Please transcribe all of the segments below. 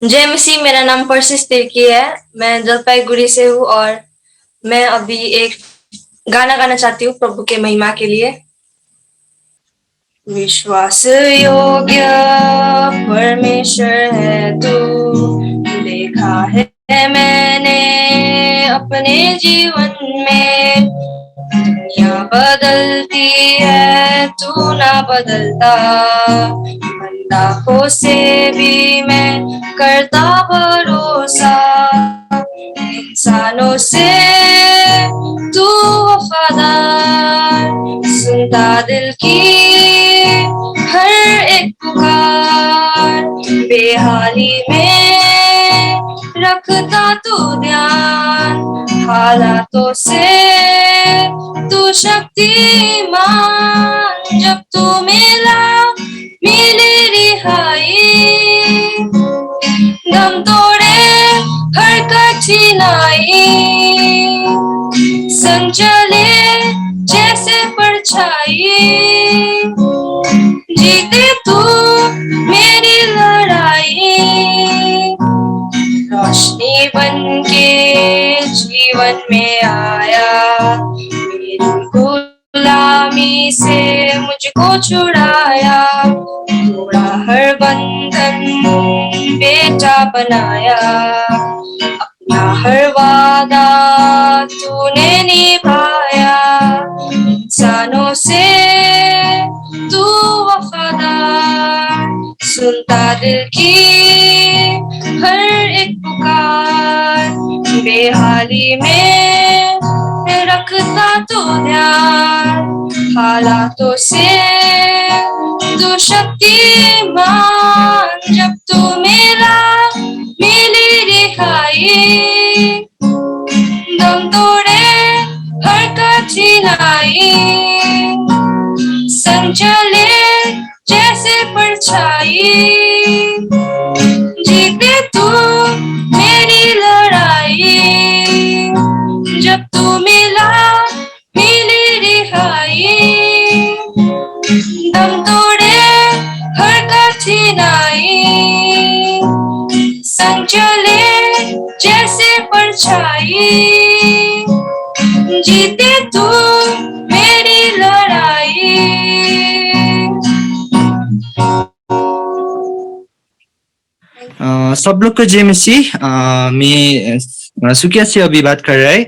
JMC मेरा नाम persists Tirkey है। मैं जलपाईगुड़ी से हूँ और मैं अभी एक गाना गाना चाहती हूँ प्रभु के महिमा के लिए। विश्वास योग्य परमेश्वर है तू, देखा है मैंने अपने जीवन में। दुनिया बदलती है तू ना बदलता, बंदाखों से भी मैं करता भरोसा। इंसानों से तू वफादार, सुनता दिल की हर एक पुकार। बेहाली में रखता तू ध्यान, हालातों से तू शक्तिमान। जब तू मिला मिली रिहाई, दम तोड़े हर कठिनाई। संग चले जैसे परछाई, जीते तू मेरी लड़ाई। रोशनी बन के जीवन में आया, मेरी गुलामी से मुझको छुड़ाया। तोड़ा हर बंधन बेटा बनाया, अपना हर वादा तूने निभाया। इंसानों से तू वफादार, सुनता दिल की हर एक पुकार। बेहाली में रखता तू ध्यान, हालातों से तू शक्तिमान। जब तू मिला मिली रिहाई, दम तोड़े हर कठिनाई। संग चले जैसे परछाई, जीते तू मेरी लड़ाई। जब तू मिला मिली रिहाई, दम तोड़े हर कठिनाई। संग चले जैसे परछाई, जीते तू मेरी लड़ाई। सब लोग को जेएमसी मैं सुकिया से अभी बात कर रहा है।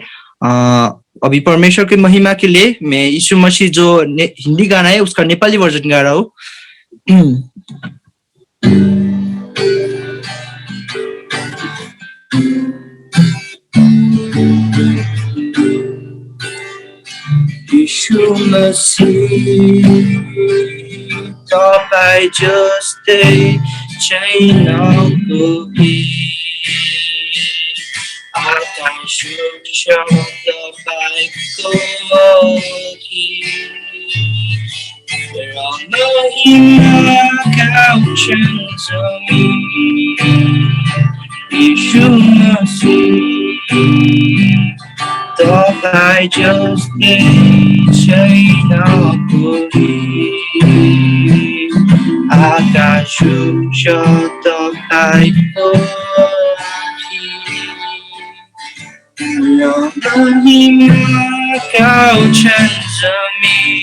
अभी परमेश्वर की महिमा के लिए मैं यीशु मसीह जो हिंदी गाना है उसका नेपाली वर्जन गा रहा हूँ। यीशु मसीह तपाईं जस्तै छैन कोही, आकाश उच्च तपाईंको अघि, र महिमाका उछन् जमिन। यीशु मसीह तपाईं जस्तै छैन कोही, आकाश उच्च तपाईंको अघि, र महिमाका उछन् जमिन।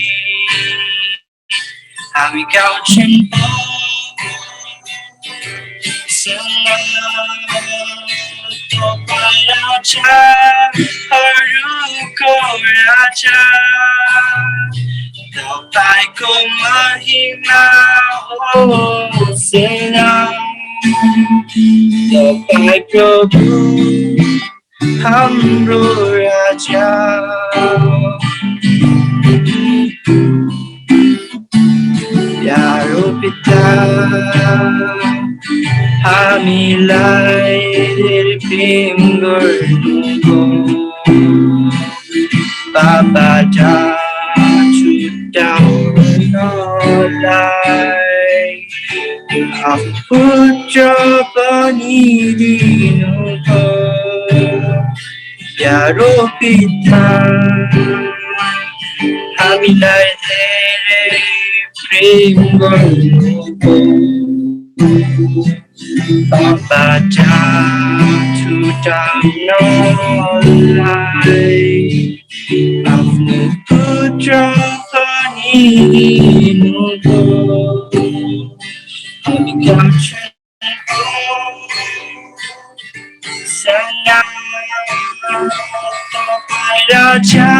हामी गाउँछन् तपाईं राजाहरूको राजा, तपाईंको महिमा होसना। तपाईं प्रभु हाम्रो राजा, प्यारो पिता हामीलाई धेरै प्रेम गर्नुभयो। बाबा छुट्याउनलाई पुत्र पनि दिनुभयो। प्यारो पिता हामीलाई धेरै प्रेम गर्नुभयो। Baca sudah nolai Afnu putra paninmu Amikam Sangat Tapai raja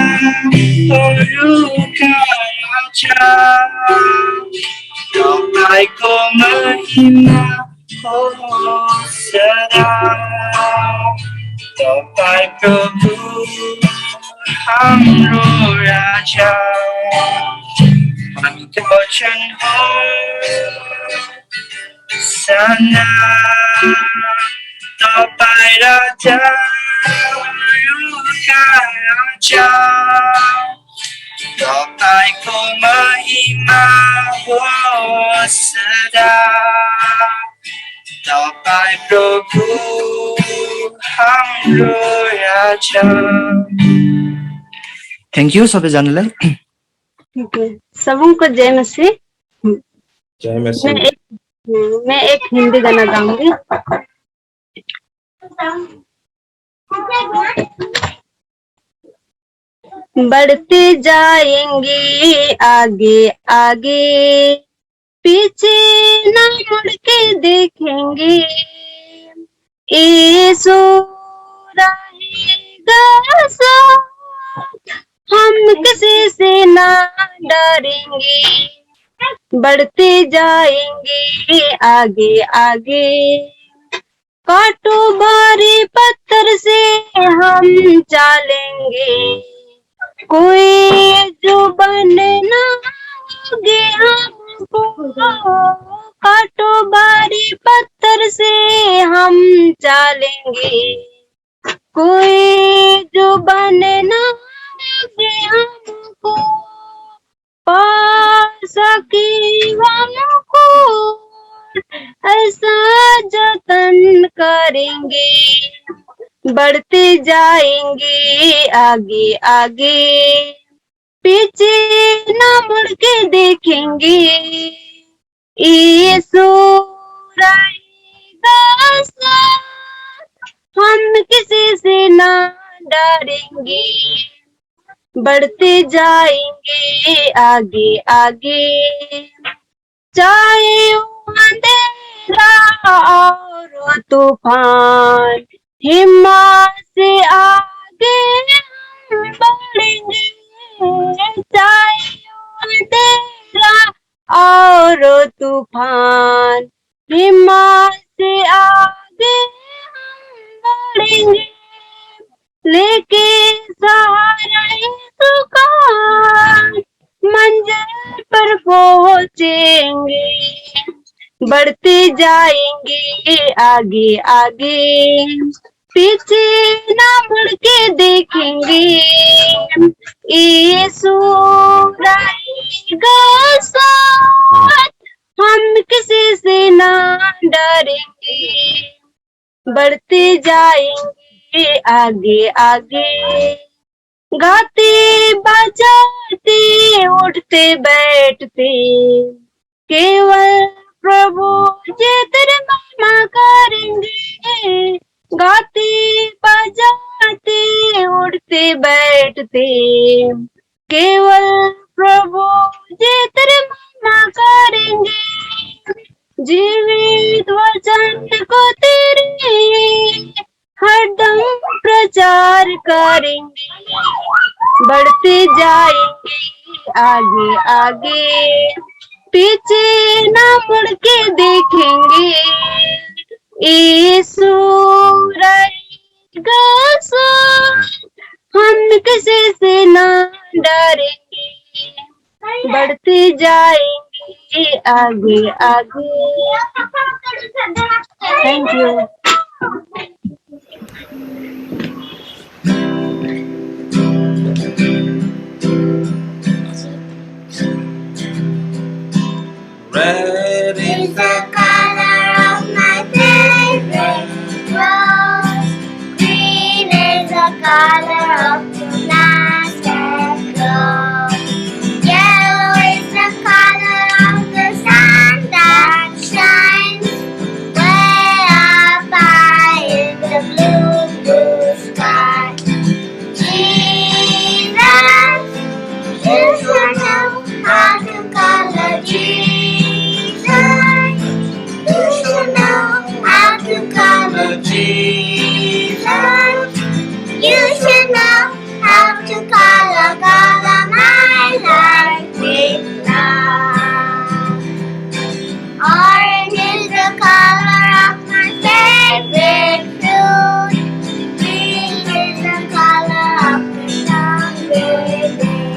Oruka raja Tapai ko mahima Oh sadar Tapai Prabhu Hamro Raja Kami wachan ho Sana Tapai Raja Ruka Raja Tapai ko mahima ho sadar Tapai Prabhu Hamro Raja. Thank you सबैजनालाई. ठीक है सबको जय मसीह। जय मसीह। मैं एक हिंदी गाना गाऊंगी। बढ़ते जाएंगे आगे आगे पीछे न मुड़ के देखेंगे यीशु रहेगा साथ हम किसी से ना डरेंगे बढ़ते जाएंगे आगे आगे कांटों भरे पत्थर से हम चलेंगे कोई जो बनना होगे हमको कांटों भरे पत्थर से हम चलेंगे कोई जो बनना होगे हमको पा सके हमको ऐसा जतन करेंगे बढ़ते जाएंगे आगे आगे पीछे न मुड़ के देखेंगे यीशु रहेगा साथ हम किसी से ना डरेंगे बढ़ते जाएंगे आगे आगे चाहे अंधेरा और तूफान हिम्मत से आगे हम बढ़ेंगे चाहे अंधेरा और तूफान हिम्मत से आगे हम बढ़ेंगे लेके सहारा यीशु का मंजिल पर पहुंचेंगे बढ़ते जाएंगे आगे आगे पीछे ना मुड़ के देखेंगे यीशु रहेगा साथ हम किसी से ना डरेंगे बढ़ते जाएंगे आगे आगे गाते बजाते उठते बैठते केवल प्रभु जी तेरे महिमा करेंगे गाते बजाते उठते बैठते केवल प्रभु जी तेरे महिमा करेंगे जीवित वचन को तेरे हरदम प्रचार करेंगे बढ़ते जाएंगे आगे आगे पीछे ना मुड़ के देखेंगे यीशु रहेगा साथ हम किसी से ना डरेंगे बढ़ते जाएंगे आगे आगे thank you Red is the color of my favorite rose. Green is the color of the lasted rose. Yellow is the color of the sun that shines when Jesus. You should know how to color my life with love. Orange is the color of my favorite fruit. Green is the color of the hungry day.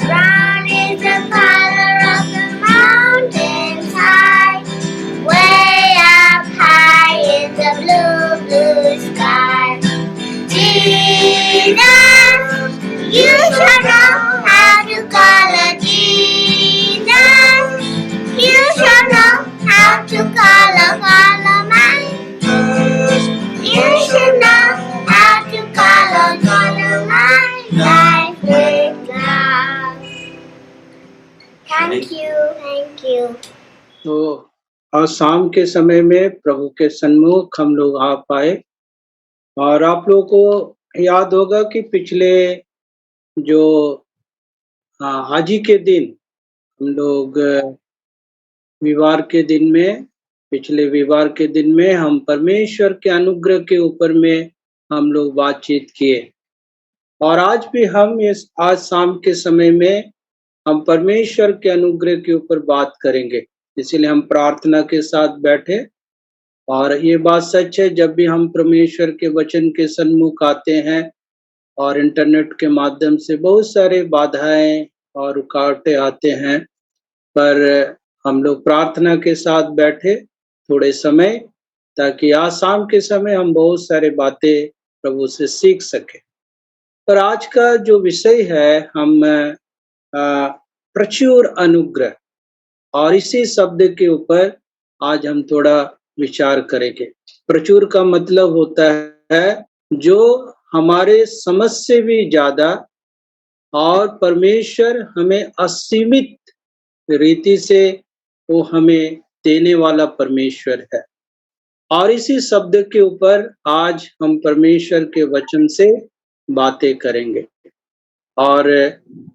Brown is the color of the mountains high. Way up high in the blue, blue sky. Jesus, you should know how to color Jesus. You should know how to color my. You should know how to color my life with love. Thank you, thank you. तो आज शाम के समय में प्रभु के सन्मुख हम लोग आ पाए और आप लोगों को याद होगा कि पिछले जो आज ही के दिन हम लोग विवार के दिन में पिछले विवार के दिन में हम परमेश्वर के अनुग्रह के ऊपर में हम लोग बातचीत किए और आज भी हम इस आज शाम के समय में हम परमेश्वर के अनुग्रह के ऊपर बात करेंगे। इसलिए हम प्रार्थना के साथ बैठे और ये बात सच है, जब भी हम परमेश्वर के वचन के सन्मुख आते हैं और इंटरनेट के माध्यम से बहुत सारे बाधाएं और रुकावटें आते हैं, पर हम लोग प्रार्थना के साथ बैठे थोड़े समय ताकि आज शाम के समय हम बहुत सारे बातें प्रभु से सीख सके। पर आज का जो विषय है हम प्रचुर अनुग्रह और इसी शब्द के ऊपर आज हम थोड़ा विचार करेंगे। प्रचुर का मतलब होता है जो हमारे समझ से भी ज्यादा और परमेश्वर हमें असीमित रीति से वो हमें देने वाला परमेश्वर है। और इसी शब्द के ऊपर आज हम परमेश्वर के वचन से बातें करेंगे। और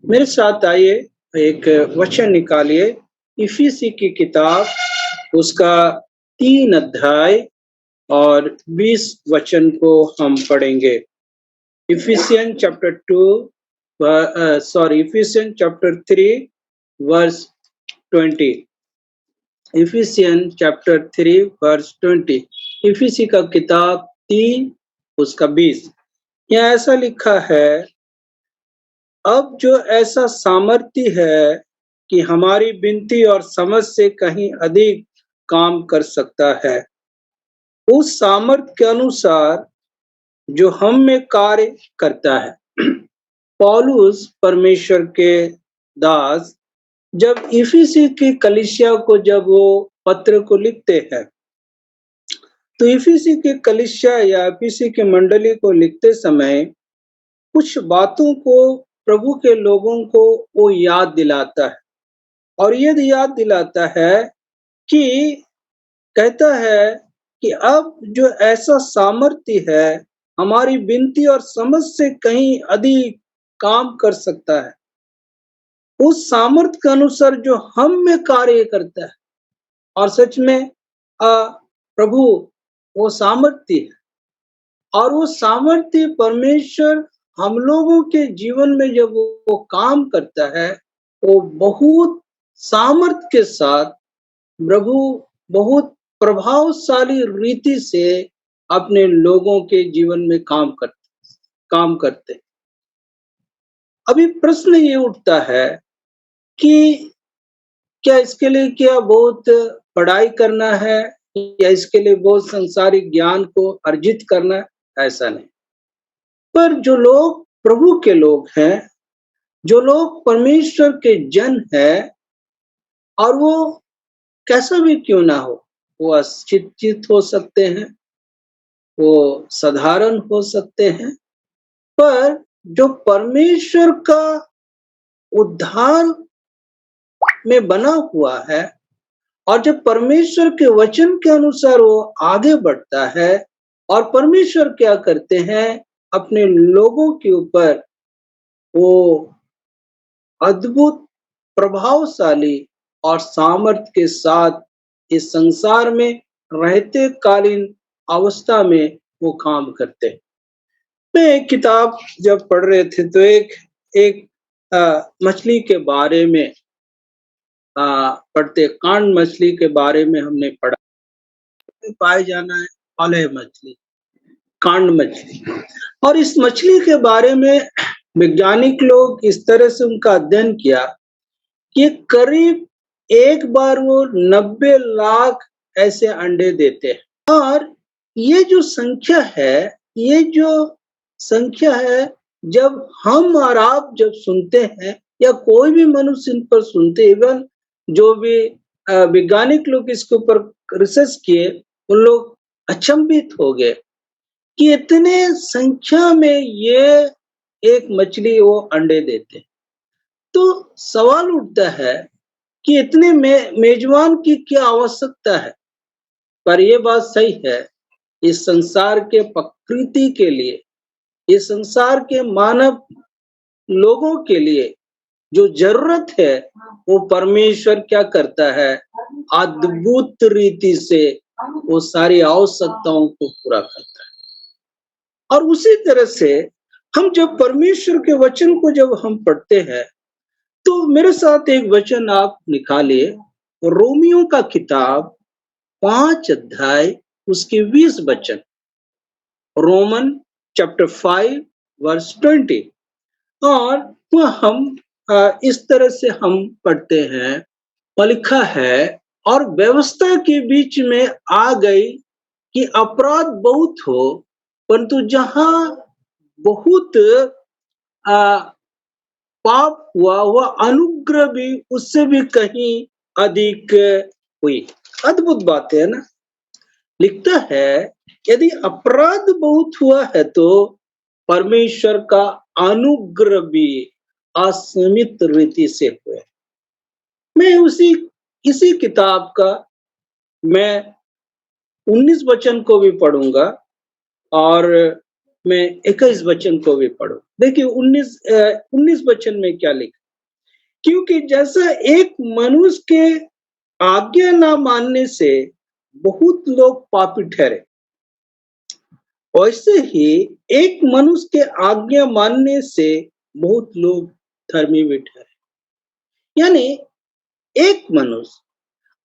मेरे साथ आइए एक वचन निकालिए, इफिसी की किताब उसका 3 अध्याय और 20 वचन को हम पढ़ेंगे। Ephesian chapter 3 verse 20। Ephesian chapter 3 verse 20। इफिसी का किताब 3 उसका 20। यहाँ ऐसा लिखा है, अब जो ऐसा सामर्थ्य है कि हमारी विनती और समझ से कहीं अधिक काम कर सकता है, उस सामर्थ्य के अनुसार जो हम में कार्य करता है। पौलुस परमेश्वर के दास जब इफिसी की कलीसिया को जब वो पत्र को लिखते हैं, तो इफिसी की कलीसिया या इफिसी की मंडली को लिखते समय कुछ बातों को प्रभु के लोगों को वो याद दिलाता है। और ये याद दिलाता है कि कहता है कि अब जो ऐसा सामर्थ्य है हमारी विनती और समझ से कहीं अधिक काम कर सकता है, उस सामर्थ्य के अनुसार जो हम में कार्य करता है। और सच में प्रभु वो सामर्थ्य है और वो सामर्थ्य परमेश्वर हम लोगों के जीवन में जब वो काम करता है, वो बहुत सामर्थ्य के साथ प्रभु बहुत प्रभावशाली रीति से अपने लोगों के जीवन में काम करते। अभी प्रश्न ये उठता है कि क्या इसके लिए क्या बहुत पढ़ाई करना है या इसके लिए बहुत संसारिक ज्ञान को अर्जित करना है? ऐसा नहीं। पर जो लोग प्रभु के लोग हैं, जो लोग परमेश्वर के जन हैं, और वो कैसा भी क्यों ना हो, वो अशिक्षित हो सकते हैं, वो साधारण हो सकते हैं, पर जो परमेश्वर का उद्धार में बना हुआ है और जब परमेश्वर के वचन के अनुसार वो आगे बढ़ता है और परमेश्वर क्या करते हैं, अपने लोगों के ऊपर वो अद्भुत प्रभावशाली और सामर्थ्य के साथ इस संसार में रहते कालीन अवस्था में वो काम करते हैं। मैं एक किताब जब पढ़ रहे थे तो एक मछली के बारे में पढ़ते, कांड मछली के बारे में हमने पढ़ा। पाए जाना है पाले मछली, कांड मछली। और इस मछली के बारे में वैज्ञानिक लोग इस तरह से उनका अध्ययन किया कि करीब एक बार वो 90 लाख ऐसे अंडे देते हैं। और ये जो संख्या है, जब हम और आप जब सुनते हैं या कोई भी मनुष्य इन पर सुनते, इवन जो भी वैज्ञानिक लोग इसके ऊपर रिसर्च किए, उन लोग अचंभित हो गए कि इतने संख्या में ये एक मछली वो अंडे देते। तो सवाल उठता है कि इतने मेजबान की क्या आवश्यकता है। पर यह बात सही है, इस संसार के प्रकृति के लिए, इस संसार के मानव लोगों के लिए जो जरूरत है वो परमेश्वर क्या करता है, अद्भुत रीति से वो सारी आवश्यकताओं को पूरा करता है। और उसी तरह से हम जब परमेश्वर के वचन को जब हम पढ़ते हैं तो मेरे साथ एक वचन आप निकालिए, रोमियो का किताब 5 अध्याय उसके 20 वचन, रोमन चैप्टर 5 वर्स 20। और वह हम इस तरह से हम पढ़ते हैं, लिखा है, और व्यवस्था के बीच में आ गई कि अपराध बहुत हो, परंतु जहां बहुत पाप हुआ वह अनुग्रह भी उससे भी कहीं अधिक हुई। अद्भुत बात है ना। लिखता है यदि अपराध बहुत हुआ है तो परमेश्वर का अनुग्रह भी असीमित रीति से हुआ। मैं इसी किताब का मैं 19 वचन को भी पढ़ूंगा और मैं 21 वचन को भी पढ़ूं। देखिए 19 वचन में क्या लिखा, क्योंकि जैसा एक मनुष्य के आज्ञा ना मानने से बहुत लोग पापी ठहरे, वैसे ही एक मनुष्य के आज्ञा मानने से बहुत लोग धर्मी भी ठहरे। यानी एक मनुष्य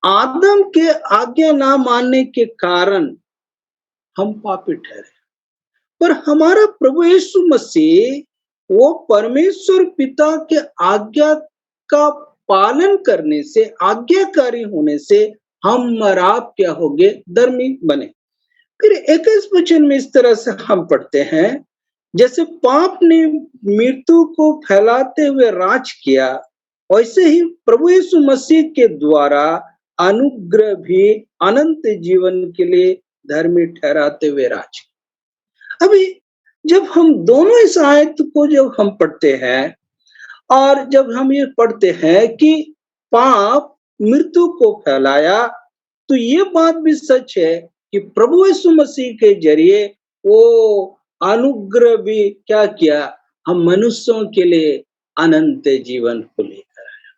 आदम के आज्ञा ना मानने के कारण हम पापी ठहरे, पर हमारा प्रभु यीशु मसीह वो परमेश्वर पिता के आज्ञा का पालन करने से, आज्ञाकारी होने से हम और आप क्या हो गए, धर्मी बने। फिर 21 वचन में इस तरह से हम पढ़ते हैं, जैसे पाप ने मृत्यु को फैलाते हुए राज किया, वैसे ही प्रभु यीशु मसीह के द्वारा अनुग्रह भी अनंत जीवन के लिए धर्मी ठहराते हुए राज। अभी जब हम दोनों इस आयत को जब हम पढ़ते हैं और जब हम ये पढ़ते हैं कि पाप मृत्यु को फैलाया, तो ये बात भी सच है कि प्रभु यीशु मसीह के जरिए वो अनुग्रह भी क्या किया, हम मनुष्यों के लिए अनंत जीवन को लेकर आया,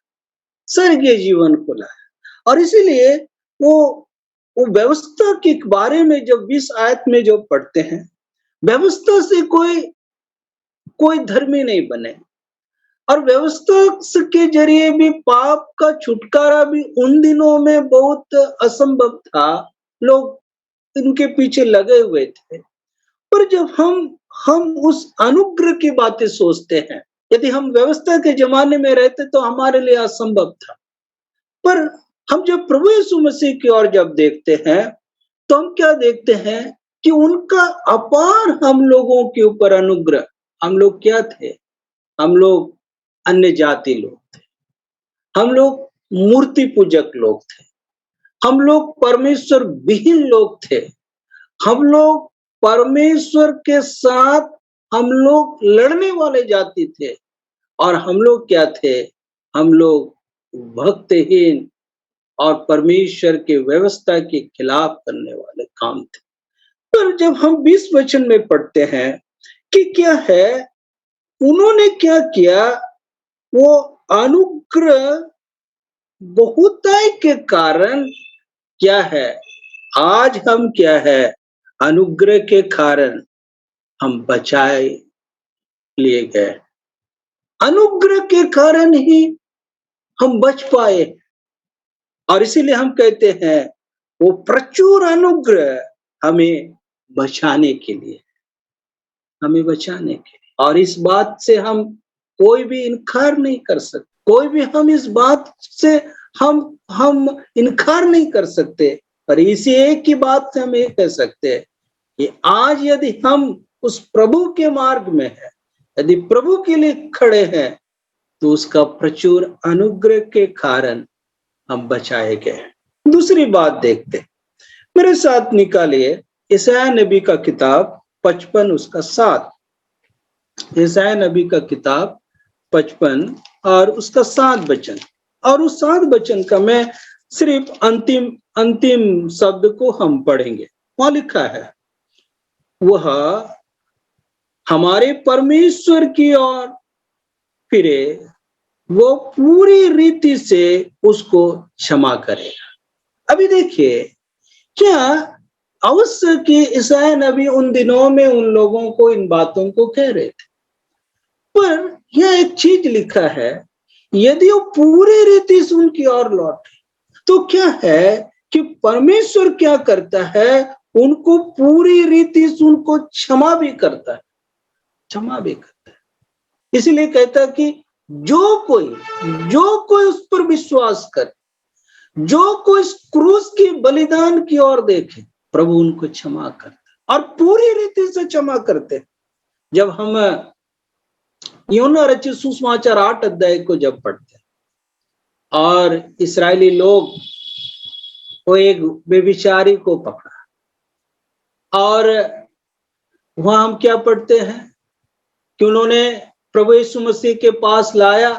स्वर्गीय जीवन को लाया। और इसीलिए वो व्यवस्था के बारे में जब 20 आयत में जो पढ़ते हैं, व्यवस्था से कोई धर्मी नहीं बने, और व्यवस्था के जरिए भी पाप का छुटकारा भी उन दिनों में बहुत असंभव था, लोग इनके पीछे लगे हुए थे। पर जब हम उस अनुग्रह की बातें सोचते हैं, यदि हम व्यवस्था के जमाने में रहते तो हमारे लिए असंभव था, पर हम जब प्रभु यीशु मसीह की ओर जब देखते हैं तो हम क्या देखते हैं कि उनका अपार हम लोगों के ऊपर अनुग्रह। हम लोग क्या थे, हम लोग अन्य जाति लोग थे, हम लोग मूर्ति पूजक लोग थे, हम लोग परमेश्वर विहीन लोग थे, हम लोग परमेश्वर के साथ हम लोग लड़ने वाले जाति थे, और हम लोग क्या थे, हम लोग भक्तहीन और परमेश्वर के व्यवस्था के खिलाफ करने वाले काम थे। पर जब हम 20 वचन में पढ़ते हैं कि क्या है, उन्होंने क्या किया, वो अनुग्रह बहुताई के कारण क्या है, आज हम क्या है, अनुग्रह के कारण हम बचाए लिए गए। अनुग्रह के कारण ही हम बच पाए, और इसीलिए हम कहते हैं वो प्रचुर अनुग्रह हमें बचाने के लिए, हमें बचाने के लिए। और इस बात से हम कोई भी इनकार नहीं कर सकते, कोई भी हम इस बात से हम इनकार नहीं कर सकते। पर इसी एक ही बात से हम ये कह सकते हैं कि आज यदि हम उस प्रभु के मार्ग में हैं, यदि प्रभु के लिए खड़े हैं, तो उसका प्रचुर अनुग्रह के कारण हम बचाए गए। दूसरी बात देखते, मेरे साथ निकालिए यशायाह नबी का किताब 55 उसका 7। यशायाह नबी का किताब 55 और उसका 7 वचन। और उस 7 वचन का मैं सिर्फ अंतिम शब्द को हम पढ़ेंगे। वहां लिखा है, वह हमारे परमेश्वर की ओर फिरे, वो पूरी रीति से उसको क्षमा करेगा। अभी देखिए, क्या अवश्य कि यशायाह नबी उन दिनों में उन लोगों को इन बातों को कह रहे थे, पर यह एक चीज लिखा है, यदि वो पूरी रीति से उनकी ओर लौटे, तो क्या है कि परमेश्वर क्या करता है, उनको पूरी रीति से उनको क्षमा भी करता है, क्षमा भी करता है। इसलिए कहता है कि जो कोई उस पर विश्वास करे, जो कोई इस क्रूस की बलिदान की ओर देखे, प्रभु उनको क्षमा करता और पूरी रीति से क्षमा करते। जब हम यूहन्ना रचित सुसमाचार 8 अध्याय को जब पढ़ते, और इस्राएली लोग वो एक व्यभिचारी को पकड़ा, और वहां हम क्या पढ़ते हैं कि उन्होंने प्रभु यीशु मसीह के पास लाया,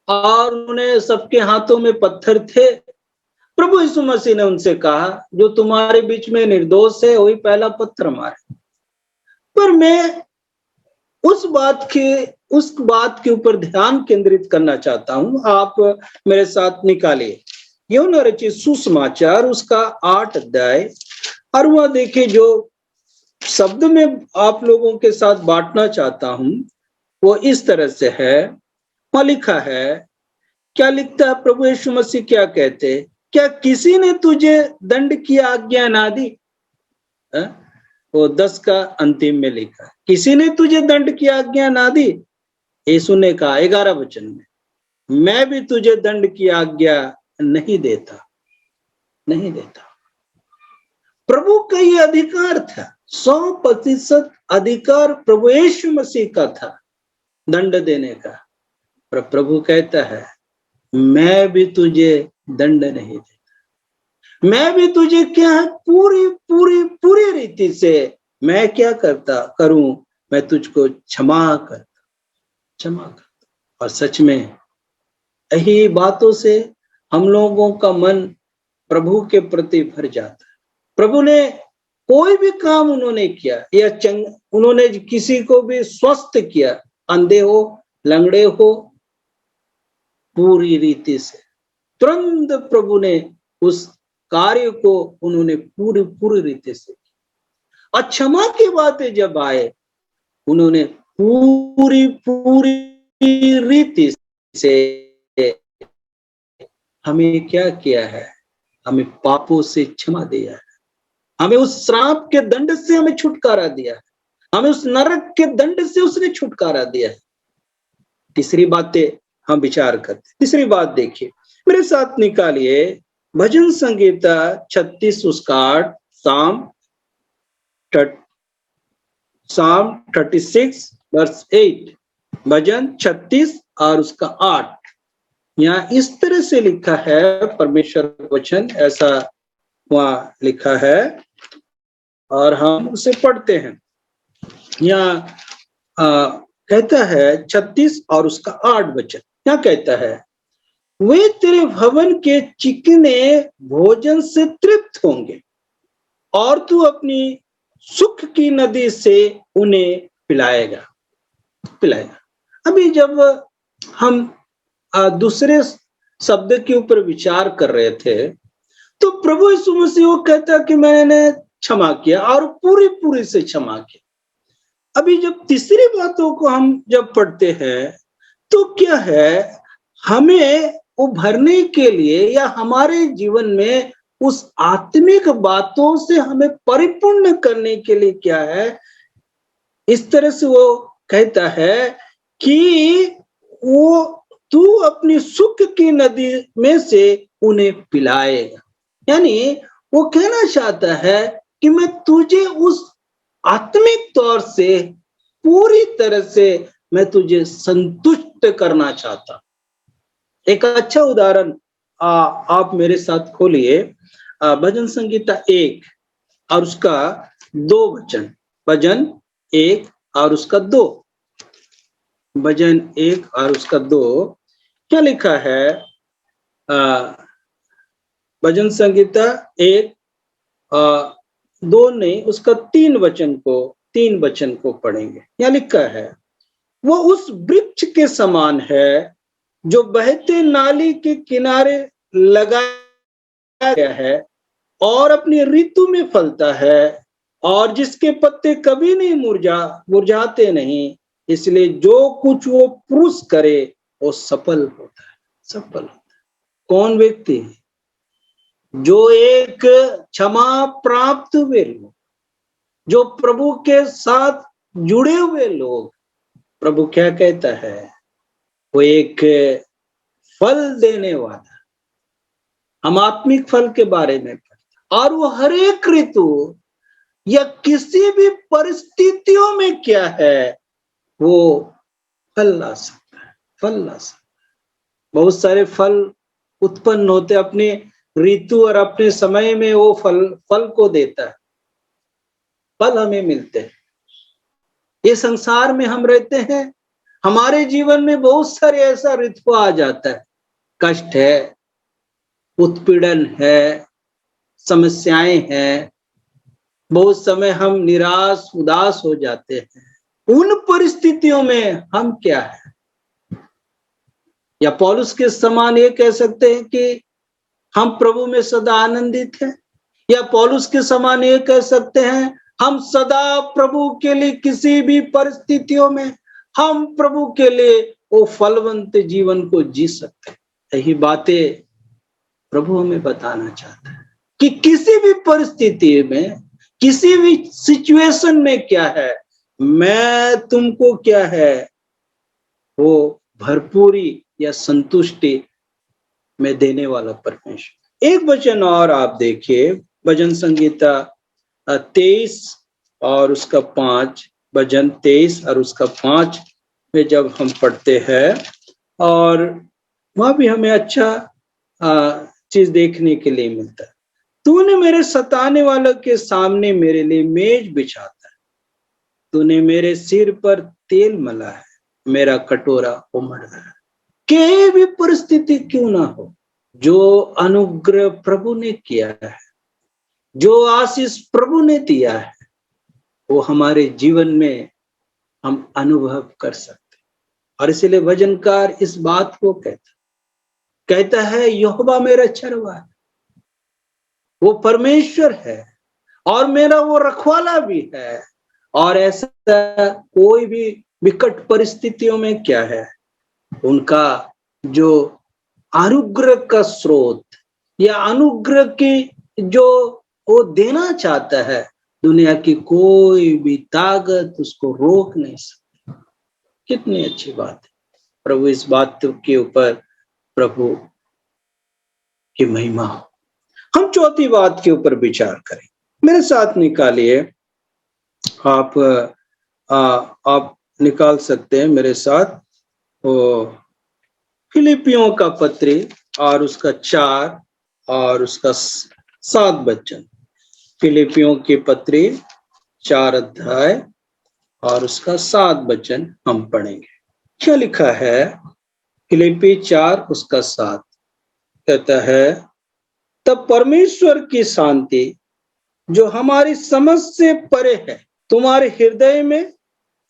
और उन्होंने सबके हाथों में पत्थर थे। प्रभु यीशु मसीह ने उनसे कहा, जो तुम्हारे बीच में निर्दोष है वही पहला पत्थर मारे। पर मैं उस बात के ऊपर ध्यान केंद्रित करना चाहता हूं। आप मेरे साथ निकालिए यूहन्ना रचित सुसमाचार उसका 8 अध्याय, और वह देखिए, जो शब्द में आप लोगों के साथ बांटना चाहता हूं वो इस तरह से है। वहां लिखा है, क्या लिखता है प्रभु यीशु मसीह, क्या कहते, क्या किसी ने तुझे दंड की आज्ञा ना दी? वो 10 का अंतिम में लिखा है, किसी ने तुझे दंड की आज्ञा ना दी? यीशु ने कहा 11 वचन में, मैं भी तुझे दंड की आज्ञा नहीं देता। प्रभु का ये अधिकार था, 100% अधिकार प्रभु यीशु मसीह का था दंड देने का। पर प्रभु कहता है, मैं भी तुझे दंड नहीं देता, मैं भी तुझे क्या है पूरी रीति से मैं क्या करूं, मैं तुझको क्षमा करता। और सच में यही बातों से हम लोगों का मन प्रभु के प्रति भर जाता है। प्रभु ने कोई भी काम उन्होंने किया, या उन्होंने किसी को भी स्वस्थ किया, अंधे हो लंगड़े हो, पूरी रीति से तुरंत प्रभु ने उस कार्य को उन्होंने पूरी रीति से किया। और क्षमा की बातें जब आए, उन्होंने पूरी रीति से हमें क्या किया है, हमें पापों से क्षमा दिया है, हमें उस श्राप के दंड से हमें छुटकारा दिया है, हमें उस नरक के दंड से उसने छुटकारा दिया है। तीसरी बातें हम विचार करते। तीसरी बात देखिए, मेरे साथ निकालिए भजन संगीता 36 उसका 8, Psalm 36 वर्स 8, भजन 36 और उसका 8। यहाँ इस तरह से लिखा है परमेश्वर वचन, ऐसा वहां लिखा है और हम उसे पढ़ते हैं। यहाँ कहता है 36 और उसका 8 वचन, क्या कहता है, वे तेरे भवन के चिकने भोजन से तृप्त होंगे और तू अपनी सुख की नदी से उन्हें पिलाएगा। अभी जब हम दूसरे शब्द के ऊपर विचार कर रहे थे, तो प्रभु यीशु मसीह वो कहता कि मैंने क्षमा किया और पूरी पूरी से क्षमा किया। अभी जब तीसरी बातों को हम जब पढ़ते हैं तो क्या है, हमें उभरने के लिए या हमारे जीवन में उस आत्मिक बातों से हमें परिपूर्ण करने के लिए क्या है, इस तरह से वो कहता है कि वो तू अपनी सुख की नदी में से उन्हें पिलाएगा। यानी वो कहना चाहता है कि मैं तुझे उस आत्मिक तौर से पूरी तरह से मैं तुझे संतुष्ट करना चाहता। एक अच्छा उदाहरण आप मेरे साथ खोलिए भजन संगीता 1 और उसका 2 वचन। भजन 1 और उसका 2, भजन 1 और उसका 2 क्या लिखा है? भजन संगीता 1 2 नहीं, उसका 3 वचन को पढ़ेंगे। क्या लिखा है? वो उस वृक्ष के समान है जो बहते नाली के किनारे लगाया गया है और अपनी ऋतु में फलता है और जिसके पत्ते कभी नहीं मुरझाते नहीं, इसलिए जो कुछ वो पुरुष करे वो सफल होता है। कौन व्यक्ति? जो एक क्षमा प्राप्त हुए लोग, जो प्रभु के साथ जुड़े हुए लोग। प्रभु क्या कहता है? वो एक फल देने वाला। हम आत्मिक फल के बारे में पढ़ते और वो हर एक ऋतु या किसी भी परिस्थितियों में क्या है, वो फल ला सकता है। बहुत सारे फल उत्पन्न होते अपने ऋतु और अपने समय में, वो फल को देता है। फल हमें मिलते हैं। ये संसार में हम रहते हैं, हमारे जीवन में बहुत सारे ऐसा ऋतु आ जाता है। कष्ट है, उत्पीड़न है, समस्याएं हैं, बहुत समय हम निराश उदास हो जाते हैं। उन परिस्थितियों में हम क्या है, या पौलुस के समान ये कह सकते हैं कि हम प्रभु में सदा आनंदित हैं, या पौलुस के समान ये कह सकते हैं हम सदा प्रभु के लिए किसी भी परिस्थितियों में हम प्रभु के लिए वो फलवंत जीवन को जी सकते हैं। यही बातें प्रभु हमें बताना चाहता है कि किसी भी परिस्थिति में, किसी भी सिचुएशन में क्या है, मैं तुमको क्या है, वो भरपूरी या संतुष्टि में देने वाला परमेश्वर। एक वचन और आप देखिए, भजन संगीता 23 और उसका 5, भजन 23 और उसका 5 में जब हम पढ़ते हैं, और वहां भी हमें अच्छा चीज देखने के लिए मिलता है। तूने मेरे सताने वालों के सामने मेरे लिए मेज बिछाता है, तूने मेरे सिर पर तेल मला है, मेरा कटोरा उमड़ रहा है। कोई भी परिस्थिति क्यों ना हो, जो अनुग्रह प्रभु ने किया है, जो आशीष प्रभु ने दिया है, वो हमारे जीवन में हम अनुभव कर सकते। और इसलिए भजनकार इस बात को कहता है यहोवा मेरा चरवाहा है, वो परमेश्वर है और मेरा वो रखवाला भी है। और ऐसा कोई भी विकट परिस्थितियों में क्या है, उनका जो अनुग्रह का स्रोत या अनुग्रह की जो वो देना चाहता है, दुनिया की कोई भी ताकत उसको रोक नहीं सकती। कितनी अच्छी बात है। प्रभु इस बात के ऊपर प्रभु की महिमा हो। हम चौथी बात के ऊपर विचार करें। मेरे साथ निकालिए, आप निकाल सकते हैं मेरे साथ फिलिपियों का पत्री और उसका 4 और उसका 7 वचन। फिलिपियों की पत्री 4 अध्याय और उसका 7 वचन हम पढ़ेंगे। क्या लिखा है? फिलिपी 4 उसका 7 कहता है, तब परमेश्वर की शांति जो हमारी समझ से परे है तुम्हारे हृदय में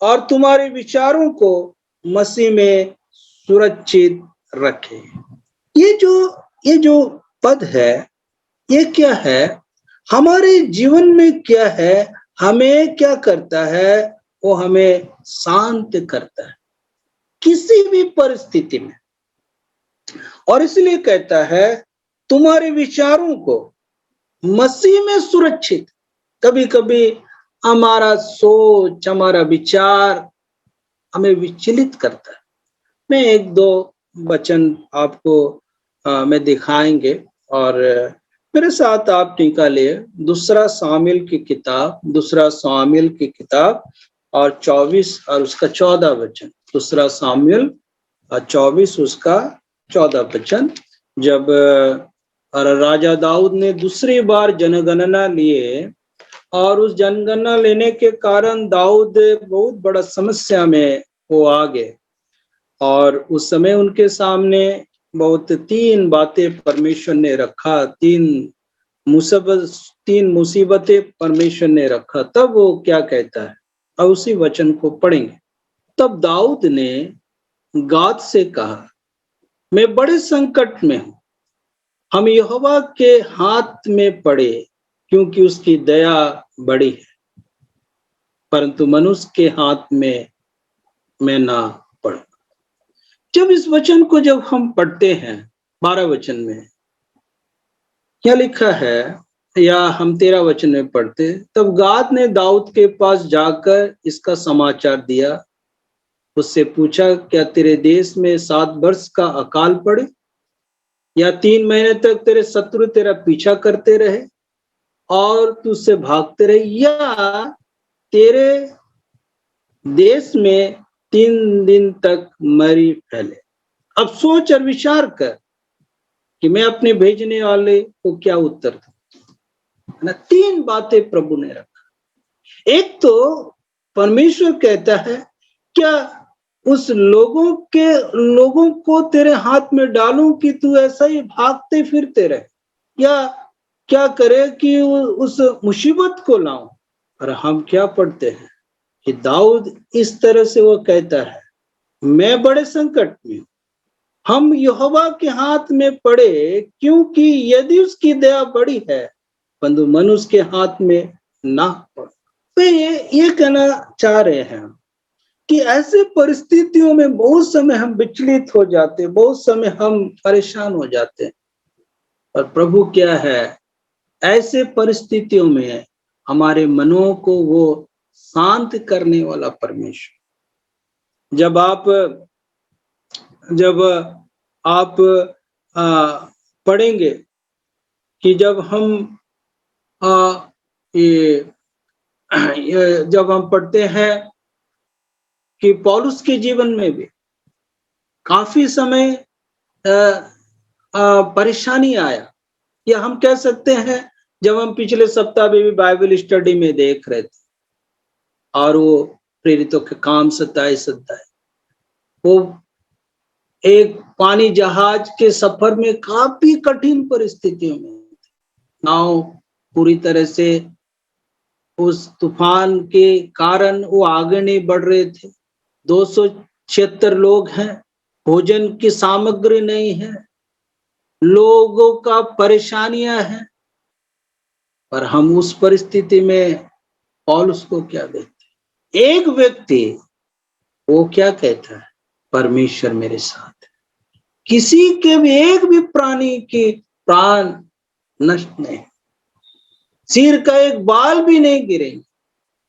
और तुम्हारे विचारों को मसीह में सुरक्षित रखे। ये जो पद है, ये क्या है? हमारे जीवन में क्या है, हमें क्या करता है, वो हमें शांत करता है किसी भी परिस्थिति में। और इसलिए कहता है तुम्हारे विचारों को मसीह में सुरक्षित। कभी कभी हमारा सोच, हमारा विचार हमें विचलित करता है। मैं एक दो वचन आपको मैं दिखाएंगे और मेरे साथ आप निकालिए दूसरा सामुएल की किताब और 24 और उसका 14 वचन। दूसरा सामुएल 24 उसका 14 वचन। जब राजा दाऊद ने दूसरी बार जनगणना लिए और उस जनगणना लेने के कारण दाऊद बहुत बड़ा समस्या में वो आ गए और उस समय उनके सामने बहुत 3 बातें परमेश्वर ने रखा, 3 मुसीबतें परमेश्वर ने रखा। तब वो क्या कहता है, अब उसी वचन को पढ़ेंगे। तब दाऊद ने गाद से कहा, मैं बड़े संकट में हूं, हम यहोवा के हाथ में पड़े क्योंकि उसकी दया बड़ी है, परंतु मनुष्य के हाथ में मैं ना पड़ूं। जब इस वचन को जब हम पढ़ते हैं 12 वचन में क्या लिखा है, या हम 13 वचन में पढ़ते, तब गाद ने दाऊद के पास जाकर इसका समाचार दिया। उससे पूछा, क्या तेरे देश में 7 वर्ष का अकाल पड़े या 3 महीने तक तेरे शत्रु तेरा पीछा करते रहे और तुझसे भागते रहे, या तेरे देश में 3 दिन तक मरी फैले। अब सोच और विचार कर कि मैं अपने भेजने वाले को क्या उत्तर दूं। ना 3 बातें प्रभु ने रखा। एक तो परमेश्वर कहता है, क्या उस लोगों को तेरे हाथ में डालूं कि तू ऐसा ही भागते फिरते रहे, या क्या करे कि उस मुसीबत को लाऊं। और हम क्या पढ़ते हैं कि दाऊद इस तरह से वो कहता है, मैं बड़े संकट में हूं, हम यहोवा के हाथ में पड़े क्योंकि यदि उसकी दया बड़ी है परंतु मनुष्य के हाथ में ना पड़े। तो ये कहना चाह रहे हैं कि ऐसे परिस्थितियों में बहुत समय हम विचलित हो जाते, बहुत समय हम परेशान हो जाते हैं। और प्रभु क्या है, ऐसे परिस्थितियों में हमारे मनों को वो शांत करने वाला परमेश्वर। जब आप पढ़ेंगे कि जब हम जब हम पढ़ते हैं कि पौलुस के जीवन में भी काफी समय परेशानी आया, या हम कह सकते हैं जब हम पिछले सप्ताह में भी बाइबल स्टडी में देख रहे थे और वो प्रेरितों के काम 27 अध्याय, वो एक पानी जहाज के सफर में काफी कठिन परिस्थितियों में नाव पूरी तरह से उस तूफान के कारण वो आगे नहीं बढ़ रहे थे। 276 लोग हैं, भोजन की सामग्री नहीं है, लोगों का परेशानियां हैं। पर हम उस परिस्थिति में पौलुस को क्या देखते, एक व्यक्ति वो क्या कहता है, परमेश्वर मेरे साथ है, किसी के भी एक भी प्राणी के प्राण नष्ट नहीं, सिर का एक बाल भी नहीं गिरेंगे।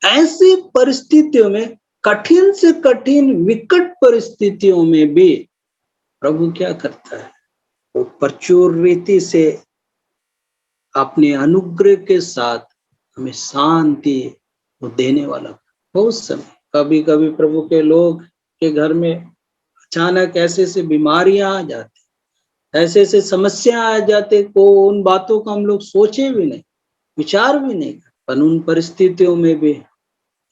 ऐसी परिस्थितियों में, कठिन से कठिन विकट परिस्थितियों में भी प्रभु क्या करता है, वो प्रचुर रीति से अपने अनुग्रह के साथ हमें शांति वो देने वाला। बहुत समय कभी कभी प्रभु के लोग के घर में अचानक ऐसे बीमारियां आ जाती, ऐसे समस्या आ जाते को उन बातों को हम लोग सोचे भी नहीं, विचार भी नहीं कर। पर उन परिस्थितियों में भी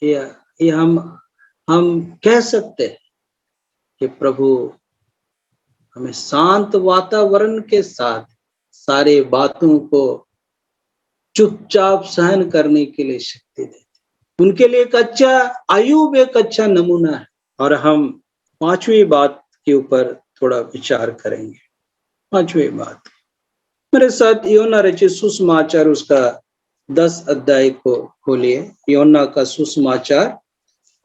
ये हम कह सकते हैं कि प्रभु हमें शांत वातावरण के साथ सारे बातों को चुपचाप सहन करने के लिए शक्ति देते। उनके लिए अय्यूब एक अच्छा नमूना है। और हम 5वीं बात के ऊपर थोड़ा विचार करेंगे। 5वीं बात, मेरे साथ यूहन्ना रचित सुसमाचार उसका 10 अध्याय को खोलिए, यूहन्ना का सुसमाचार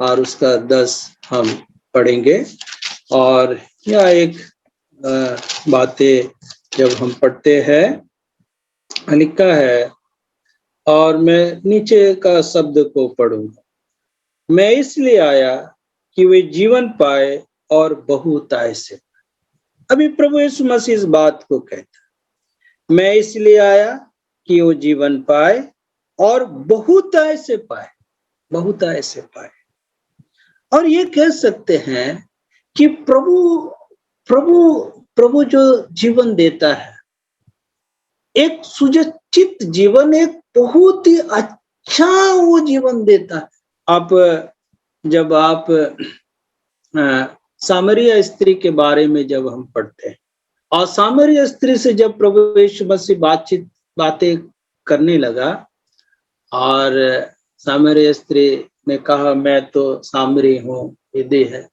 और उसका 10 हम पढ़ेंगे। और यह एक बातें जब हम पढ़ते हैं लिखा है, और मैं नीचे का शब्द को पढ़ूंगा। मैं इसलिए आया कि वे जीवन पाए और बहुतायत से। अभी प्रभु यीशु मसीह इस बात को कहता है, मैं इसलिए आया कि वो जीवन पाए और बहुतायत से पाए, बहुतायत से पाए। और ये कह सकते हैं कि प्रभु जो जीवन देता है, एक सुरक्षित जीवन, एक बहुत ही अच्छा वो जीवन देता है। जब आप सामरिया स्त्री के बारे में जब हम पढ़ते हैं, और सामरिया स्त्री से जब प्रभु यीशु मसीह बातें करने लगा, और सामरिया स्त्री ने कहा मैं तो सामरी हूँ, यदि है।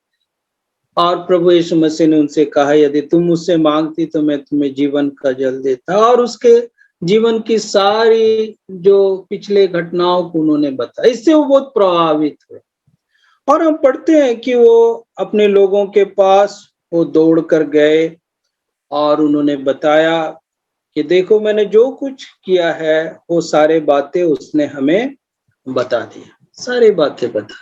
और प्रभु यीशु मसीह ने उनसे कहा, यदि तुम मुझसे मांगती तो मैं तुम्हें जीवन का जल देता। और उसके जीवन की सारी जो पिछले घटनाओं को उन्होंने बताया, इससे वो बहुत प्रभावित हुए। और हम पढ़ते हैं कि वो अपने लोगों के पास वो दौड़ कर गए और उन्होंने बताया कि देखो मैंने जो कुछ किया है वो सारे बातें उसने हमें बता दिया, सारी बातें बता दी।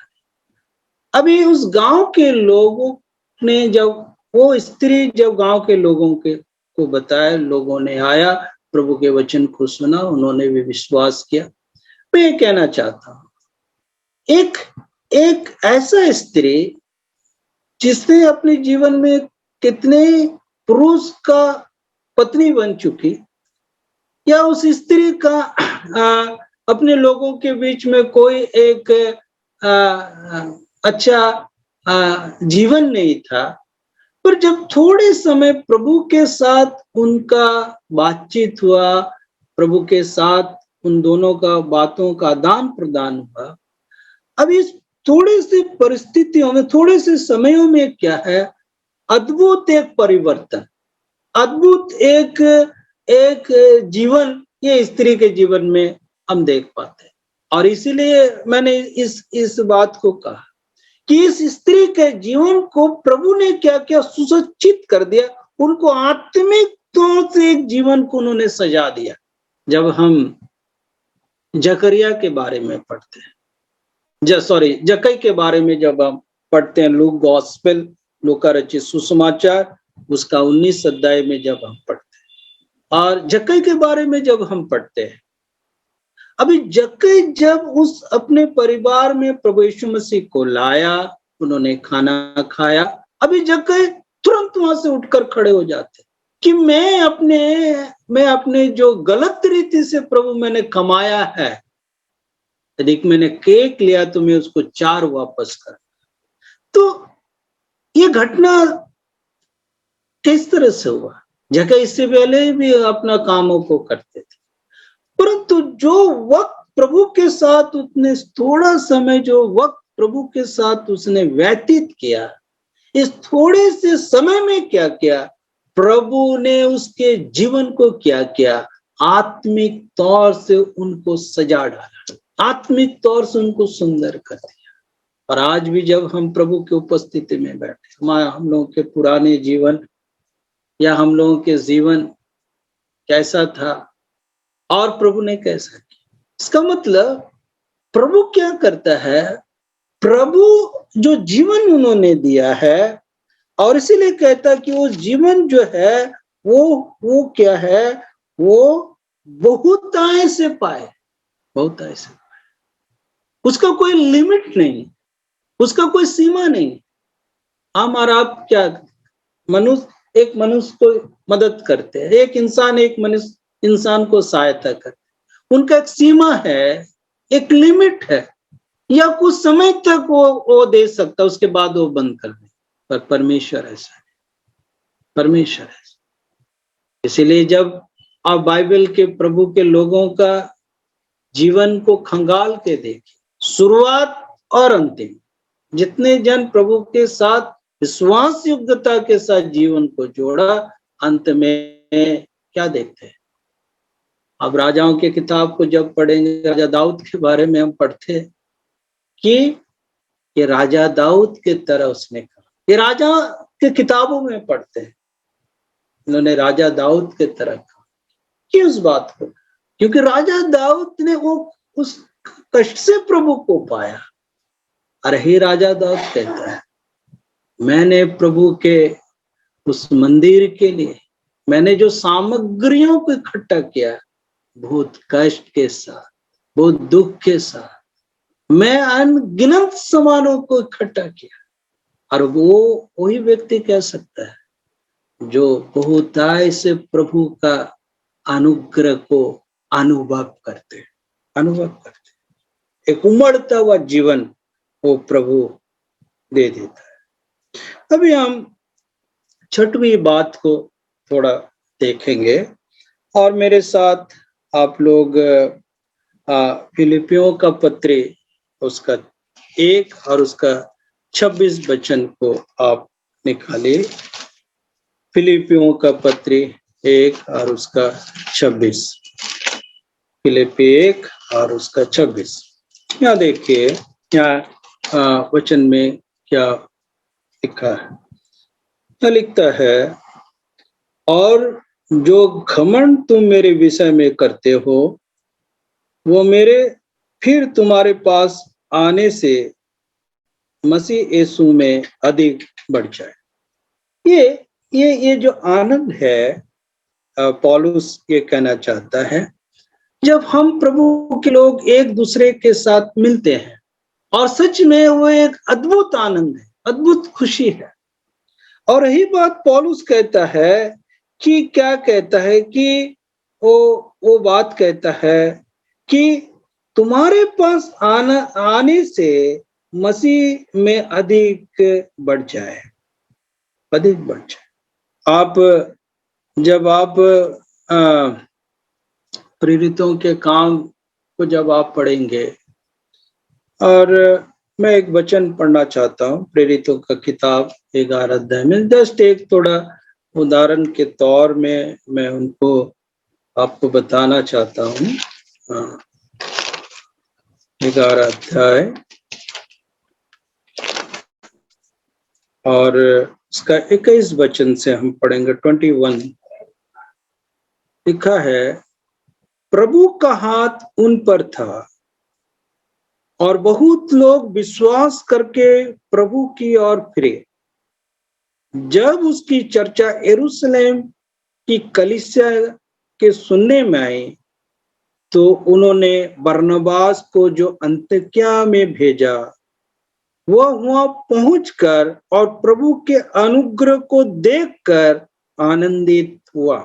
अभी उस गांव के लोगों ने जब वो स्त्री जब गांव के लोगों को बताया, लोगों ने आया, प्रभु के वचन को सुना, उन्होंने भी विश्वास किया। मैं ये कहना चाहता हूं, एक ऐसा स्त्री जिसने अपने जीवन में कितने पुरुष का पत्नी बन चुकी, या उस स्त्री का अपने लोगों के बीच में कोई एक अच्छा जीवन नहीं था, पर जब थोड़े समय प्रभु के साथ उनका बातचीत हुआ, प्रभु के साथ उन दोनों का बातों का आदान प्रदान हुआ, अब इस थोड़े से परिस्थितियों में, थोड़े से समयों में क्या है, अद्भुत एक परिवर्तन, अद्भुत एक जीवन ये स्त्री के जीवन में हम देख पाते हैं। और इसीलिए मैंने इस बात को कहा कि इस स्त्री के जीवन को प्रभु ने क्या क्या सुसज्जित कर दिया, उनको आत्मिक तौर से एक जीवन को उन्होंने सजा दिया। जब हम जकरिया के बारे में पढ़ते हैं, जक्कई के बारे में जब हम पढ़ते हैं, लूक गॉस्पेल, लूका रचित सुसमाचार उसका 19 अध्याय में जब हम पढ़ते हैं, और जक्कई के बारे में जब हम पढ़ते हैं, अभी जक्कई जब उस अपने परिवार में प्रभु यीशु मसीह को लाया, उन्होंने खाना खाया, अभी जक्कई तुरंत वहां से उठकर खड़े हो जाते कि मैं अपने जो गलत रीति से प्रभु मैंने कमाया है, यदि मैंने केक लिया तो मैं उसको 4 वापस कर। तो ये घटना किस तरह से हुआ? जक्कई इससे पहले भी अपना कामों को करते थे, परंतु जो वक्त प्रभु के साथ उसने, थोड़ा समय जो वक्त प्रभु के साथ उसने व्यतीत किया, इस थोड़े से समय में क्या किया, प्रभु ने उसके जीवन को क्या किया, आत्मिक तौर से उनको सजा डाला, आत्मिक तौर से उनको सुंदर कर दिया। और आज भी जब हम प्रभु की उपस्थिति में बैठे, हम लोगों के पुराने जीवन या हम लोगों के जीवन कैसा था और प्रभु ने कैसा किया, इसका मतलब प्रभु क्या करता है, प्रभु जो जीवन उन्होंने दिया है, और इसीलिए कहता कि वो जीवन जो है वो क्या है, वो बहुतायत से पाए, बहुतायत से पाए। उसका कोई लिमिट नहीं, उसका कोई सीमा नहीं। हम और आप क्या, मनुष्य एक मनुष्य को मदद करते हैं, एक इंसान को सहायता करते, उनका एक सीमा है, एक लिमिट है, या कुछ समय तक वो दे सकता, उसके बाद वो बंद कर दे। पर परमेश्वर ऐसा है, परमेश्वर ऐसा। इसीलिए जब आप बाइबल के प्रभु के लोगों का जीवन को खंगाल के देखें, शुरुआत और अंतिम, जितने जन प्रभु के साथ विश्वास योग्यता के साथ जीवन को जोड़ा, अंत में क्या देखते हैं, अब राजाओं की किताब को जब पढ़ेंगे, राजा दाऊद के बारे में हम पढ़ते हैं कि ये राजा दाऊद की तरह उसने कहा। ये राजा के किताबों में पढ़ते हैं, इन्होंने राजा दाऊद की तरह कहा। क्यों उस बात को? क्योंकि राजा दाऊद ने वो उस कष्ट से प्रभु को पाया। अरे ही राजा दाऊद कहता है, मैंने प्रभु के उस मंदिर के लिए मैंने जो सामग्रियों को इकट्ठा किया, बहुत कष्ट के साथ, बहुत दुख के साथ मैं अनगिनत सामानों को इकट्ठा किया। और वो वही व्यक्ति कह सकता है जो बहुतायत से प्रभु का अनुग्रह को अनुभव करते, एक उमड़ता हुआ जीवन वो प्रभु दे देता है। अभी हम छठवीं बात को थोड़ा देखेंगे और मेरे साथ आप लोग फिलिपियों का पत्री उसका 1 और उसका 26 वचन को आप निकालिए। फिलिपियों का पत्री 1 और उसका 26, फिलिपी 1 और उसका 26। यहाँ देखिए यहाँ वचन में क्या लिखा है। क्या लिखता है, और जो घमंड तुम मेरे विषय में करते हो वो मेरे फिर तुम्हारे पास आने से मसीह यीशु में अधिक बढ़ जाए। ये जो आनंद है, पौलुस ये कहना चाहता है, जब हम प्रभु के लोग एक दूसरे के साथ मिलते हैं और सच में वो एक अद्भुत आनंद है, अद्भुत खुशी है। और यही बात पौलुस कहता है कि क्या कहता है कि वो बात कहता है कि तुम्हारे पास आने से मसीह में अधिक बढ़ जाए, अधिक बढ़ जाए। आप जब आप प्रेरितों के काम को जब आप पढ़ेंगे, और मैं एक वचन पढ़ना चाहता हूँ प्रेरितों का किताब 11 अध्याय में, जस्ट एक थोड़ा उदाहरण के तौर में मैं उनको आपको बताना चाहता हूँ। 11 अध्याय और इसका 21 वचन से हम पढ़ेंगे। 21 लिखा है, प्रभु का हाथ उन पर था और बहुत लोग विश्वास करके प्रभु की ओर फिरे। जब उसकी चर्चा यरूशलेम की कलीसिया के सुनने में आई तो उन्होंने बरनबास को जो अन्ताकिया में भेजा, वह वहां पहुंचकर और प्रभु के अनुग्रह को देखकर आनंदित हुआ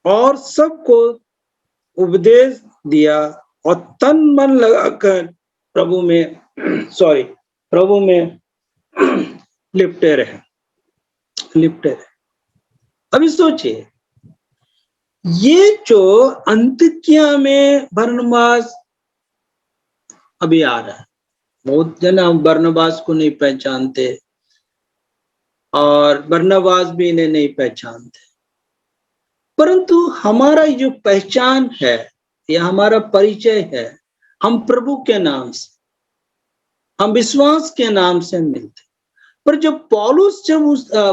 और सबको उपदेश दिया और तन मन लगाकर प्रभु में लिपटे रहे। अभी सोचिए, ये जो अन्ताकिया में बरनबास अभी आ रहा है, बहुत जन बरनबास को नहीं पहचानते और बरनबास भी इन्हें नहीं पहचानते, परंतु हमारा जो पहचान है या हमारा परिचय है, हम प्रभु के नाम से, हम विश्वास के नाम से मिलते। पर जब पौलुस जब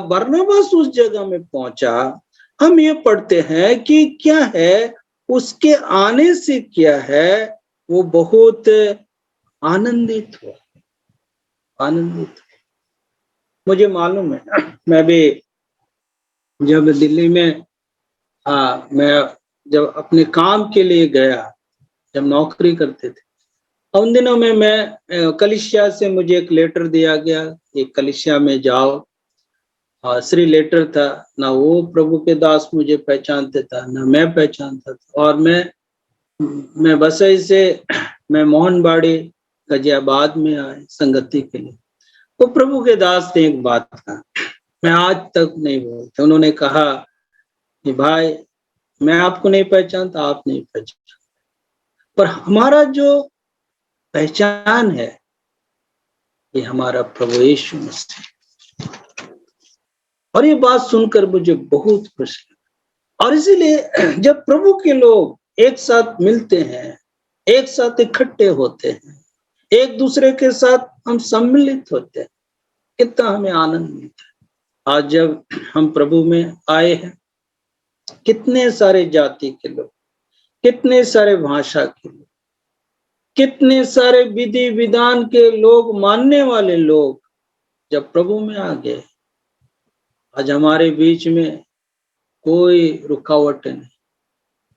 बरनबास उस जगह में पहुंचा, हम ये पढ़ते हैं कि क्या है, उसके आने से क्या है, वो बहुत आनंदित हुआ। मुझे मालूम है, मैं भी जब दिल्ली में मैं जब अपने काम के लिए गया, जब नौकरी करते थे, उन दिनों में मैं कलीसिया से मुझे एक लेटर दिया गया, एक कलीसिया में जाओ। श्री लेटर था, ना वो प्रभु के दास मुझे पहचानते था, ना मैं पहचानता था। और मैं बसई से मैं मोहनबाड़ी गाजियाबाद में आए संगति के लिए। तो प्रभु के दास ने एक बात कहा, मैं आज तक नहीं बोलता। उन्होंने कहा कि भाई, मैं आपको नहीं पहचानता, आप नहीं पहचानते, पर हमारा जो पहचान है ये हमारा प्रभु यीशु मसीह। और ये बात सुनकर मुझे बहुत खुशी लगी। और इसीलिए जब प्रभु के लोग एक साथ मिलते हैं, एक साथ इकट्ठे होते हैं, एक दूसरे के साथ हम सम्मिलित होते हैं, कितना हमें आनंद मिलता है। आज जब हम प्रभु में आए हैं, कितने सारे जाति के लोग, कितने सारे भाषा के लोग, कितने सारे विधि विधान के लोग, मानने वाले लोग जब प्रभु में आ गए, आज हमारे बीच में कोई रुकावट नहीं,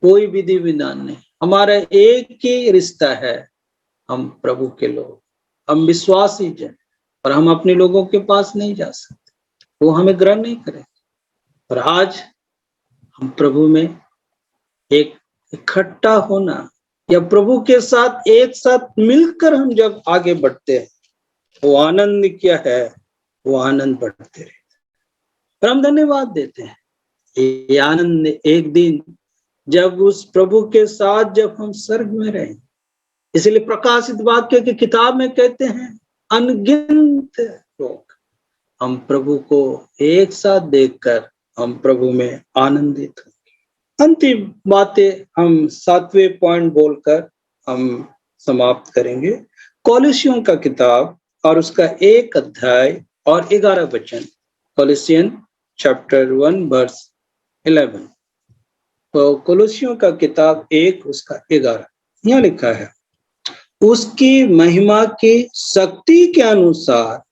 कोई विधि विधान नहीं, हमारा एक ही रिश्ता है, हम प्रभु के लोग, हम विश्वासी जन, और हम अपने लोगों के पास नहीं जा सकते, वो हमें ग्रहण नहीं करेंगे। और आज हम प्रभु में एक इकट्ठा होना या प्रभु के साथ एक साथ मिलकर हम जब आगे बढ़ते हैं, वो आनंद क्या है, वो आनंद बढ़ते रहते हैं। और हम धन्यवाद देते हैं, ये आनंद एक दिन जब उस प्रभु के साथ जब हम स्वर्ग में रहें। इसलिए प्रकाशित वाक्य की किताब में कहते हैं, अनगिनत लोग हम प्रभु को एक साथ देखकर हम प्रभु में आनंदित होंगे। अंतिम बातें हम 7वें पॉइंट बोलकर हम समाप्त करेंगे। कोलोसियों का किताब और उसका 1 अध्याय और 11 वचन। कोलोसियन चैप्टर 1 वर्स 11। तो कोलोसियों का किताब 1 उसका 11, यहाँ लिखा है, उसकी महिमा की शक्ति के अनुसार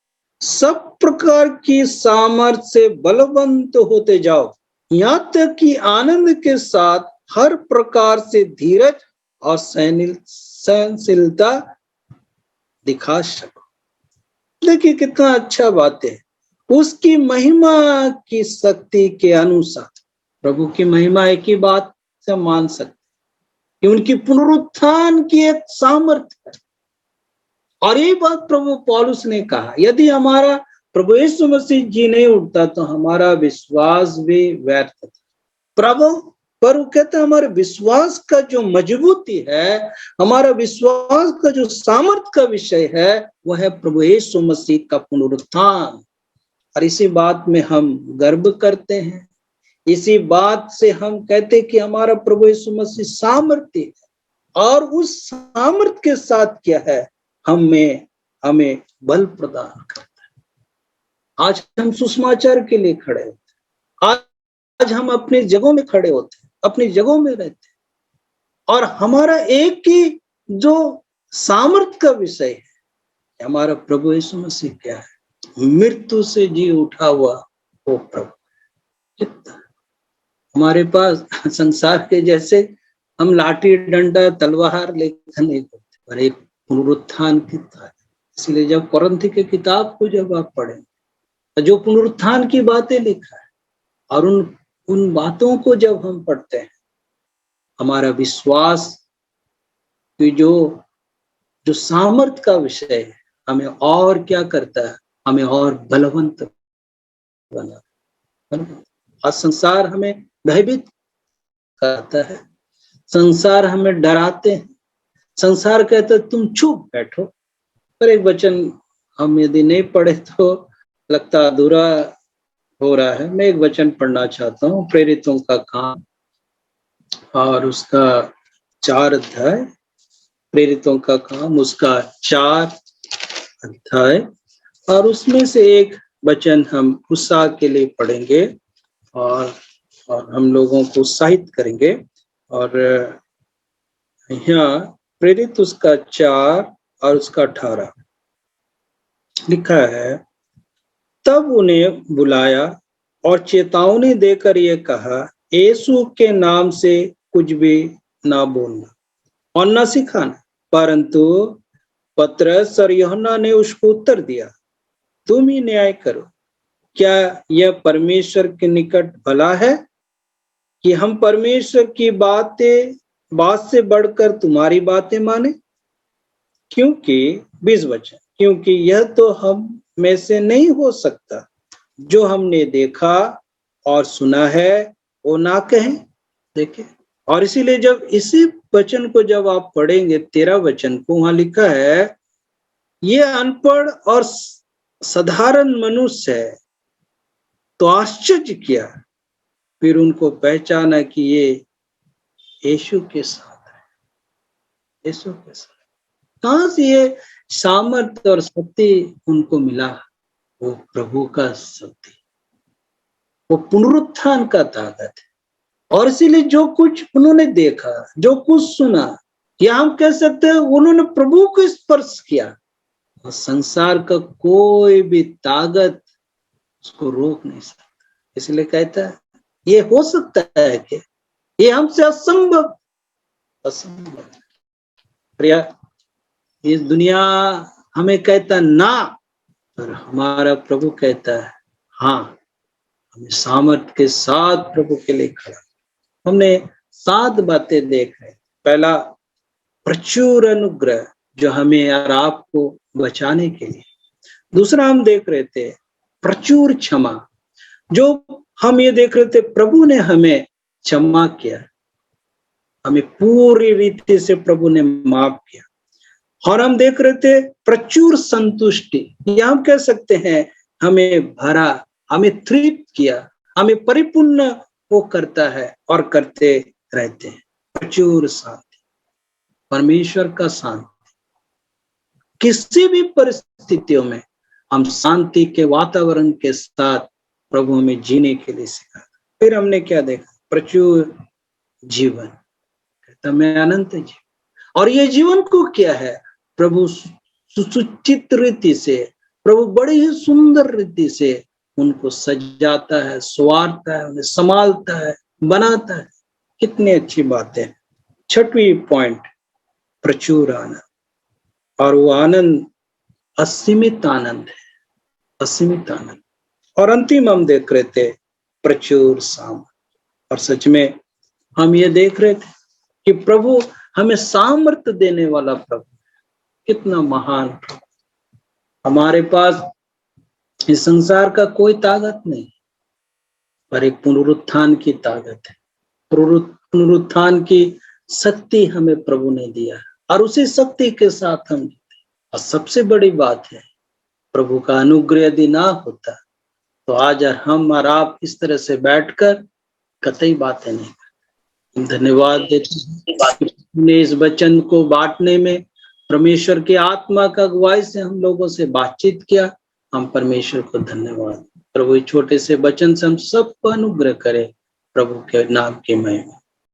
सब प्रकार की सामर्थ्य से बलवंत होते जाओ, यहाँ तक कि आनंद के साथ हर प्रकार से धीरज और सहनशीलता दिखा सको। देखिए कितना अच्छा बात है, उसकी महिमा की शक्ति के अनुसार। प्रभु की महिमा एक ही बात से मान सकते कि उनकी पुनरुत्थान की एक सामर्थ्य है। और ये बात प्रभु पौलुस ने कहा, यदि हमारा प्रभु यीशु मसीह जी नहीं उठता तो हमारा विश्वास भी व्यर्थ था। प्रभु पर वो कहते हैं, हमारे विश्वास का जो मजबूती है, हमारा विश्वास का जो सामर्थ्य का विषय है, वह है प्रभु यीशु मसीह का पुनरुत्थान। और इसी बात में हम गर्व करते हैं, इसी बात से हम कहते हैं कि हमारा प्रभु यीशु मसीह सामर्थ्य है। और उस सामर्थ्य के साथ क्या है, हमें बल प्रदान करता है। आज हम सुसमाचार के लिए खड़े होते हैं, आज हम अपनी जगहों में खड़े होते हैं, अपनी जगहों में रहते हैं, और हमारा एक ही जो सामर्थ्य का विषय है, हमारा प्रभु यीशु मसीह क्या है, मृत्यु से जी उठा हुआ वो प्रभु। कितना हमारे पास संसार के जैसे हम लाठी डंडा तलवार लेकर नहीं होते, पर एक पुनरुत्थान की है। इसलिए जब कोरिन्थी की किताब को जब आप पढ़ें, जो पुनरुत्थान की बातें लिखा है, और उन बातों को जब हम पढ़ते हैं, हमारा विश्वास की जो सामर्थ्य का विषय है, हमें और क्या करता है, हमें और बलवंत बना। आज संसार हमें भयभीत करता है, संसार हमें डराते हैं, संसार कहता है तुम चुप बैठो। पर एक वचन हम यदि नहीं पढ़े तो लगता अधूरा हो रहा है। मैं एक वचन पढ़ना चाहता हूँ, प्रेरितों का काम और उसका 4 अध्याय, प्रेरितों का काम उसका 4 अध्याय, और उसमें से एक वचन हम उत्साह के लिए पढ़ेंगे और हम लोगों को उत्साहित करेंगे। और यहाँ प्रेरित उसका 4 और उसका 18 लिखा है, तब उन्हें बुलाया और चेतावनी देकर ये कहा, यीशु के नाम से कुछ भी ना बोलना और ना सिखाना। परंतु पतरस और यूहन्ना ने उसको उत्तर दिया, तुम ही न्याय करो, क्या यह परमेश्वर के निकट भला है कि हम परमेश्वर की बात से बढ़कर तुम्हारी बातें माने? क्योंकि 20 वचन, क्योंकि यह तो हम में से नहीं हो सकता, जो हमने देखा और सुना है वो ना कहें। देखे, और इसीलिए जब इसी वचन को जब आप पढ़ेंगे 13 वचन को, वहां लिखा है, ये अनपढ़ और साधारण मनुष्य है तो आश्चर्य किया, फिर उनको पहचाना कि ये यीशु के साथ है, यीशु के साथ। कहां से ये सामर्थ्य और शक्ति उनको मिला? वो प्रभु का शक्ति, वो पुनरुत्थान का ताकत है। और इसीलिए जो कुछ उन्होंने देखा, जो कुछ सुना, या हम कह सकते हैं उन्होंने प्रभु को स्पर्श किया, और संसार का कोई भी ताकत उसको रोक नहीं सकता। इसलिए कहता है ये हो सकता है कि ये हमसे असंभव असंभव। प्रिया, ये दुनिया हमें कहता ना, पर हमारा प्रभु कहता है हाँ, हमें सामर्थ्य के साथ प्रभु के लिए खड़ा। हमने 7 बातें देख रहे। पहला, प्रचुर अनुग्रह जो हमें और आपको बचाने के लिए। दूसरा हम देख रहे थे प्रचुर क्षमा, जो हम ये देख रहे थे प्रभु ने हमें क्षमा किया, हमें पूरी रीति से प्रभु ने माफ किया। और हम देख रहे थे प्रचुर संतुष्टि, या हम कह सकते हैं हमें भरा, हमें तृप्त किया, हमें परिपूर्ण वो करता है और करते रहते हैं। प्रचुर शांति, परमेश्वर का शांति। किसी भी परिस्थितियों में हम शांति के वातावरण के साथ प्रभु में जीने के लिए सिखा। फिर हमने क्या देखा? प्रचुर जीवन, कहता मैं अनंत जीवन। और ये जीवन को क्या है? प्रभु सुचित रीति से, प्रभु बड़ी ही सुंदर रीति से उनको सजाता है, संवारता है, उन्हें संभालता है, बनाता है। कितनी अच्छी बात है। 6वीं पॉइंट, प्रचुर आनंद। और वो आनंद असीमित आनंद है, असीमित आनंद। और अंतिम हम देख रहे थे प्रचुर सामर्थ्य। और सच में हम ये देख रहे थे कि प्रभु हमें सामर्थ्य देने वाला प्रभु, कितना महान प्रभु। हमारे पास इस संसार का कोई ताकत नहीं, पर एक पुनरुत्थान की ताकत है। पुनरुत्थान की शक्ति हमें प्रभु ने दिया, और उसी शक्ति के साथ हम जीते। और सबसे बड़ी बात है, प्रभु का अनुग्रह यदि ना होता तो आज हम और आप इस तरह से बैठकर कतई बातें नहीं करते। हम धन्यवाद देते हैं इस वचन को बांटने में, परमेश्वर की आत्मा का अगुवाई से हम लोगों से बातचीत किया। हम परमेश्वर को धन्यवाद। प्रभु छोटे से वचन से हम सबको अनुग्रह करे। प्रभु के नाम की महिमा।